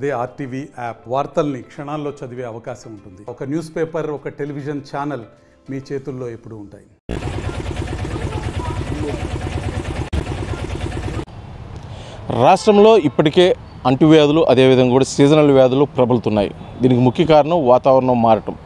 అదే RTV app వార్తల్ని క్షణాల్లో చదివే అవకాశం ఉంటుంది. ఒక న్యూస్ పేపర్, ఒక టెలివిజన్ ఛానల్ మీ చేతుల్లో ఎప్పుడూ ఉంటాయి. రాష్ట్రంలో ఇప్పటికే అంటువ్యాధులు అదేవిధంగా కూడా సీజనల్ వ్యాధులు ప్రబలుతున్నాయి. దీనికి ముఖ్య కారణం వాతావరణం మారటం.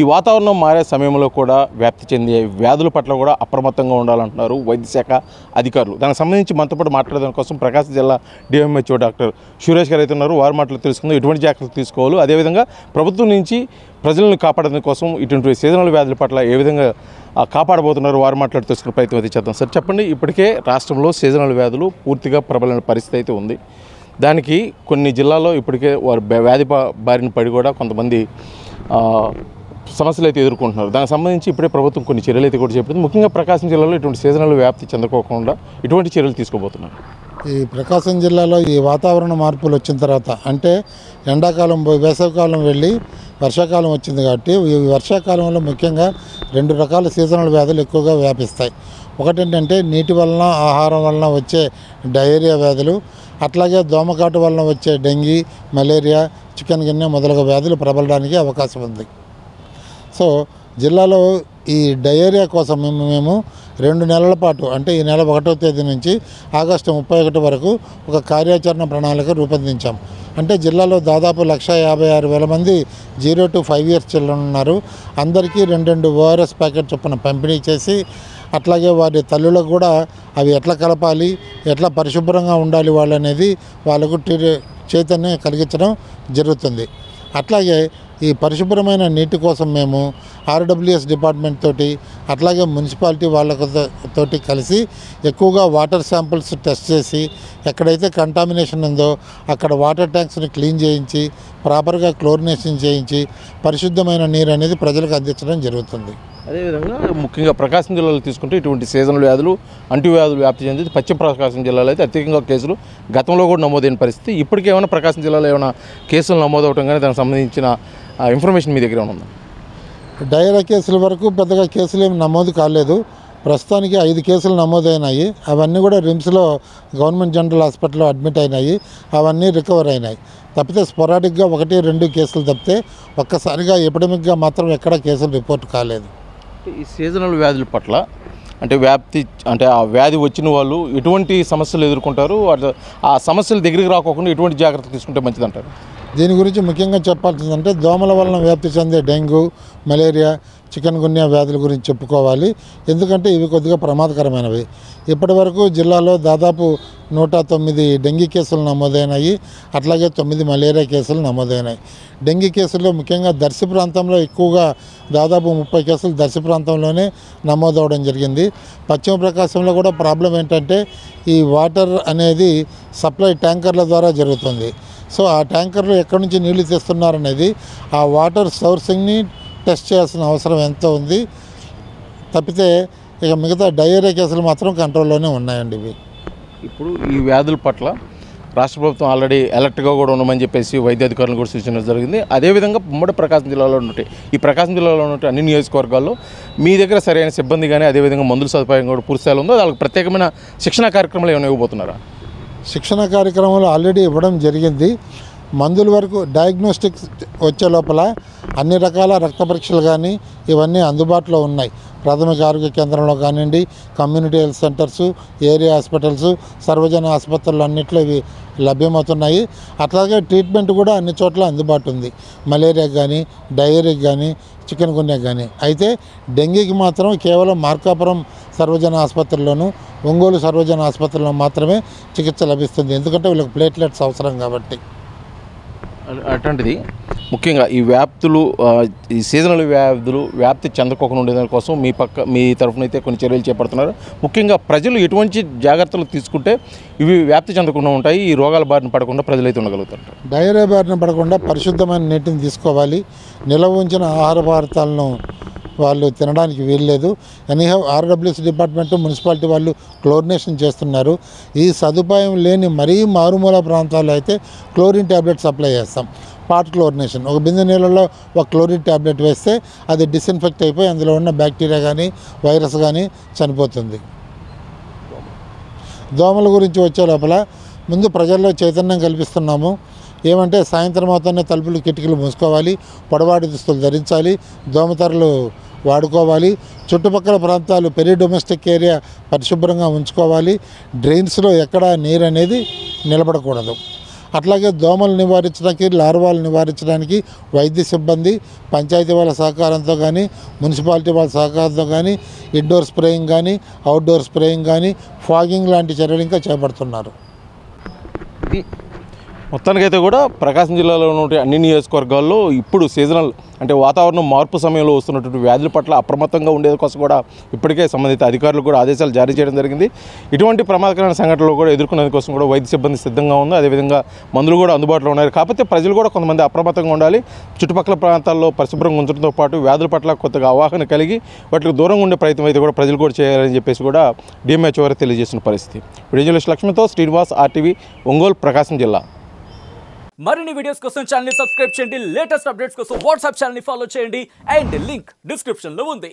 ఈ వాతావరణం మారే సమయంలో కూడా వ్యాప్తి చెందే వ్యాధుల పట్ల కూడా అప్రమత్తంగా ఉండాలంటున్నారు వైద్య శాఖ అధికారులు. దానికి సంబంధించి మనతో పాటు మాట్లాడడం కోసం ప్రకాశం జిల్లా డిఎంహెచ్ఓ డాక్టర్ సురేష్ గారు అయితే ఉన్నారు. వారి మాటలు తెలుసుకుందాం. ఎటువంటి జాగ్రత్తలు తీసుకోవాలి, అదేవిధంగా ప్రభుత్వం నుంచి ప్రజలను కాపాడడం కోసం ఇటువంటి సీజనల్ వ్యాధుల పట్ల ఏ విధంగా కాపాడబోతున్నారు వారు మాట్లాడి తెలుసుకునే ప్రయత్నం అయితే చేద్దాం. సార్ చెప్పండి, ఇప్పటికే రాష్ట్రంలో సీజనల్ వ్యాధులు పూర్తిగా ప్రబలిన పరిస్థితి అయితే ఉంది. దానికి కొన్ని జిల్లాల్లో ఇప్పటికే వారు వ్యాధి బారిన పడి కూడా కొంతమంది సమస్యలు అయితే ఎదుర్కొంటున్నారు. దానికి సంబంధించి ఇప్పుడే ప్రభుత్వం కొన్ని చర్యలు అయితే కూడా చెప్పింది. ముఖ్యంగా ప్రకాశం జిల్లాలో ఇటువంటి సీజనల్ వ్యాప్తి చెందుకోకుండా ఇటువంటి చర్యలు తీసుకోబోతున్నారు. ఈ ప్రకాశం జిల్లాలో ఈ వాతావరణ మార్పులు వచ్చిన తర్వాత, అంటే ఎండాకాలం వేసవికాలం వెళ్ళి వర్షాకాలం వచ్చింది కాబట్టి ఈ వర్షాకాలంలో ముఖ్యంగా 2 రకాల సీజనల్ వ్యాధులు ఎక్కువగా వ్యాపిస్తాయి. ఒకటేంటంటే నీటి వలన, ఆహారం వలన వచ్చే డయేరియా వ్యాధులు, అట్లాగే దోమకాటు వలన వచ్చే డెంగీ, మలేరియా, చికెన్ గున్యా మొదలగు వ్యాధులు ప్రబలడానికి అవకాశం ఉంది. సో జిల్లాలో ఈ డయేరియా కోసం మేము 2 నెలల పాటు, అంటే ఈ నెల 1వ తేదీ నుంచి ఆగస్టు 31 వరకు ఒక కార్యాచరణ ప్రణాళిక రూపొందించాం. అంటే జిల్లాలో దాదాపు 1,56,000 మంది 0 to 5 years చిల్డ్రన్ ఉన్నారు. అందరికీ 2 ORS ప్యాకెట్ చొప్పున పంపిణీ చేసి, అట్లాగే వారి తల్లులకు కూడా అవి ఎట్లా కలపాలి, ఎట్లా పరిశుభ్రంగా ఉండాలి వాళ్ళనేది వాళ్ళకు చైతన్యం కలిగించడం జరుగుతుంది. అట్లాగే ఈ పరిశుభ్రమైన నీటి కోసం మేము RWS డిపార్ట్మెంట్ తోటి, అట్లాగే మున్సిపాలిటీ వాళ్ళతోటి కలిసి ఎక్కువగా వాటర్ శాంపిల్స్ టెస్ట్ చేసి, ఎక్కడైతే కంటామినేషన్ ఉందో అక్కడ వాటర్ ట్యాంక్స్ని క్లీన్ చేయించి, ప్రాపర్గా క్లోరినేషన్ చేయించి పరిశుద్ధమైన నీరు అనేది ప్రజలకు అందించడం జరుగుతుంది. అదేవిధంగా ముఖ్యంగా ప్రకాశం జిల్లాలో తీసుకుంటే ఇటువంటి సీజనల్ వ్యాధులు, అంటువ్యాధులు వ్యాప్తి చెంది పశ్చిమ ప్రకాశం జిల్లాలో అయితే అత్యధికంగా కేసులు గతంలో కూడా నమోదైన పరిస్థితి. ఇప్పటికే ఏమైనా ప్రకాశం జిల్లాలో ఏమైనా కేసులు నమోదవటం కానీ దానికి సంబంధించిన ఇన్ఫర్మేషన్ మీ దగ్గర ఉందా? డయేరియా కేసుల వరకు పెద్దగా కేసులు ఏమి నమోదు కాలేదు. ప్రస్తుతానికి 5 కేసులు నమోదైనాయి. అవన్నీ కూడా రిమ్స్లో గవర్నమెంట్ జనరల్ హాస్పిటల్లో అడ్మిట్ అయినాయి. అవన్నీ రికవర్ అయినాయి. తప్పితే స్పొరాడిక్గా 1-2 కేసులు తప్పితే ఒక్కసారిగా ఎపిడమిక్గా మాత్రం ఎక్కడ కేసులు రిపోర్ట్ కాలేదు. ఈ సీజనల్ వ్యాధుల పట్ల అంటే వ్యాప్తి, అంటే ఆ వ్యాధి వచ్చిన వాళ్ళు ఎటువంటి సమస్యలు ఎదుర్కొంటారు, ఆ సమస్యలు దగ్గరికి రాకోకుండా ఎటువంటి జాగ్రత్తలు తీసుకుంటే మంచిదంటారు? దీని గురించి ముఖ్యంగా చెప్పాల్సిందంటే దోమల వలన వ్యాప్తి చెందే డెంగ్యూ, మలేరియా, చికెన్ గున్యా వ్యాధుల గురించి చెప్పుకోవాలి. ఎందుకంటే ఇవి కొద్దిగా ప్రమాదకరమైనవి. ఇప్పటి వరకు జిల్లాలో దాదాపు 109 డెంగీ కేసులు నమోదైనాయి. అట్లాగే 9 మలేరియా కేసులు నమోదైనాయి. డెంగీ కేసుల్లో ముఖ్యంగా దర్శి ప్రాంతంలో ఎక్కువగా దాదాపు 30 కేసులు దర్శి ప్రాంతంలోనే నమోదవడం జరిగింది. పశ్చిమ ప్రకాశంలో కూడా ప్రాబ్లం ఏంటంటే ఈ వాటర్ అనేది సప్లై ట్యాంకర్ల ద్వారా జరుగుతుంది. సో ఆ ట్యాంకర్లు ఎక్కడి నుంచి నీళ్లు తెస్తున్నారనేది ఆ వాటర్ సోర్సింగ్ని టెస్ట్ చేయాల్సిన అవసరం ఎంతో ఉంది. తప్పితే ఇక మిగతా డయేరియా కేసులు మాత్రం కంట్రోల్లోనే ఉన్నాయండి. ఇవి ఇప్పుడు ఈ వ్యాధుల పట్ల రాష్ట్ర ప్రభుత్వం ఆల్రెడీ అలర్ట్గా కూడా ఉండమని చెప్పేసి వైద్య అధికారులు కూడా సూచించడం జరిగింది. అదేవిధంగా ఉమ్మడి ప్రకాశం జిల్లాలో ఉంటాయి, ఈ ప్రకాశం జిల్లాలో ఉన్న అన్ని నియోజకవర్గాల్లో మీ దగ్గర సరైన సిబ్బంది కానీ అదేవిధంగా మందుల సదుపాయం కూడా పూర్తి స్థాయిలో ఉందో, వాళ్ళకి ప్రత్యేకమైన శిక్షణ కార్యక్రమాలు ఏమైనా ఇవ్వబోతున్నారా? శిక్షణ కార్యక్రమాలు ఆల్రెడీ ఇవ్వడం జరిగింది. మందుల వరకు డయాగ్నోస్టిక్స్ వచ్చే లోపల అన్ని రకాల రక్త పరీక్షలు కానీ ఇవన్నీ అందుబాటులో ఉన్నాయి. ప్రాథమిక ఆరోగ్య కేంద్రంలో కానివ్వండి, community health centres, area hospitals, సర్వజన ఆసుపత్రులు అన్నింటిలో ఇవి లభ్యమవుతున్నాయి. అట్లాగే ట్రీట్మెంట్ కూడా అన్ని చోట్ల అందుబాటు ఉంది. మలేరియా కానీ, డయేరియాకి కానీ, చికెన్ గున్యా కానీ. అయితే డెంగీకి మాత్రం కేవలం మార్కాపురం సర్వజన ఆసుపత్రిలోను, ఒంగోలు సర్వజన ఆసుపత్రిలో మాత్రమే చికిత్స లభిస్తుంది. ఎందుకంటే వీళ్ళకి ప్లేట్లెట్స్ అవసరం కాబట్టి. అటువంటిది ముఖ్యంగా ఈ వ్యాప్తులు, ఈ సీజనల్ వ్యాధులు వ్యాప్తి చెందకోకుండా ఉండేదాని కోసం మీ తరఫున అయితే కొన్ని చర్యలు చేపడుతున్నారు. ముఖ్యంగా ప్రజలు ఎటువంటి జాగ్రత్తలు తీసుకుంటే ఇవి వ్యాప్తి చెందకుండా ఉంటాయి, ఈ రోగాల బారిన పడకుండా ప్రజలు అయితే ఉండగలుగుతారు? డయేరియా బారిన పడకుండా పరిశుద్ధమైన నీటిని తీసుకోవాలి. నిల్వ ఉంచిన ఆహార పదార్థాలను వాళ్ళు తినడానికి వీల్లేదు. ఎనీహౌ RWS డిపార్ట్మెంట్, మున్సిపాలిటీ వాళ్ళు క్లోరినేషన్ చేస్తున్నారు. ఈ సదుపాయం లేని మరీ మారుమూల ప్రాంతాల్లో అయితే క్లోరిన్ ట్యాబ్లెట్ సప్లై చేస్తాం. పార్ట్ క్లోరినేషన్, ఒక బిందె నీళ్ళలో ఒక క్లోరిన్ ట్యాబ్లెట్ వేస్తే అది డిస్ఇన్ఫెక్ట్ అయిపోయి అందులో ఉన్న బ్యాక్టీరియా కానీ వైరస్ కానీ చనిపోతుంది. దోమల గురించి వచ్చే లోపల ముందు ప్రజల్లో చైతన్యం కల్పిస్తున్నాము. ఏమంటే సాయంత్రం అవుతానే తలుపులు కిటికీలు మూసుకోవాలి, పొడవాటి దుస్తులు ధరించాలి, దోమతెరలు వాడుకోవాలి, చుట్టుపక్కల ప్రాంతాలు డొమెస్టిక్ ఏరియా పరిశుభ్రంగా ఉంచుకోవాలి, డ్రైన్స్లో ఎక్కడా నీరు అనేది నిలబడకూడదు. అట్లాగే దోమలు నివారించడానికి, లార్వాలు నివారించడానికి వైద్య సిబ్బంది పంచాయతీ వాళ్ళ సహకారంతో కానీ, మున్సిపాలిటీ వాళ్ళ సహకారంతో కానీ ఇండోర్ స్ప్రేయింగ్ కానీ, అవుట్డోర్ స్ప్రేయింగ్ కానీ, ఫాగింగ్ లాంటి చర్యలు ఇంకా చేపడుతున్నారు. మొత్తానికైతే కూడా ప్రకాశం జిల్లాలో ఉన్నటువంటి అన్ని నియోజకవర్గాల్లో ఇప్పుడు సీజనల్ అంటే వాతావరణం మార్పు సమయంలో వస్తున్నటువంటి వ్యాధుల పట్ల అప్రమత్తంగా ఉండేది కోసం కూడా ఇప్పటికే సంబంధిత అధికారులు కూడా ఆదేశాలు జారీ చేయడం జరిగింది. ఇటువంటి ప్రమాదకరమైన సంఘటనలు కూడా ఎదుర్కొనేందుకు కోసం కూడా వైద్య సిబ్బంది సిద్ధంగా ఉంది. అదేవిధంగా మందులు కూడా అందుబాటులో ఉన్నాయి. కాకపోతే ప్రజలు కూడా కొంతమంది అప్రమత్తంగా ఉండాలి. చుట్టుపక్కల ప్రాంతాల్లో పరిశుభ్రంగా ఉంచడంతో పాటు వ్యాధుల పట్ల కొత్తగా అవగాహన కలిగి వాటికి దూరంగా ఉండే ప్రయత్నం అయితే కూడా ప్రజలు కూడా చేయాలని చెప్పేసి కూడా డిఎంహెచ్ఓ వారు తెలియజేసిన పరిస్థితి. ఇప్పుడు జర్నలిస్ట్ లక్ష్మితో శ్రీనివాస్, RTV, ఒంగోలు, ప్రకాశం జిల్లా. మరిన్ని వీడియోస్ కోసం ఛానల్ ని సబ్స్క్రైబ్ చేయండి, లేటెస్ట్ అప్డేట్స్ కోసం వాట్సాప్ ఛానల్ ని ఫాలో చేయండి అండ్ లింక్ డిస్క్రిప్షన్ లో ఉంది.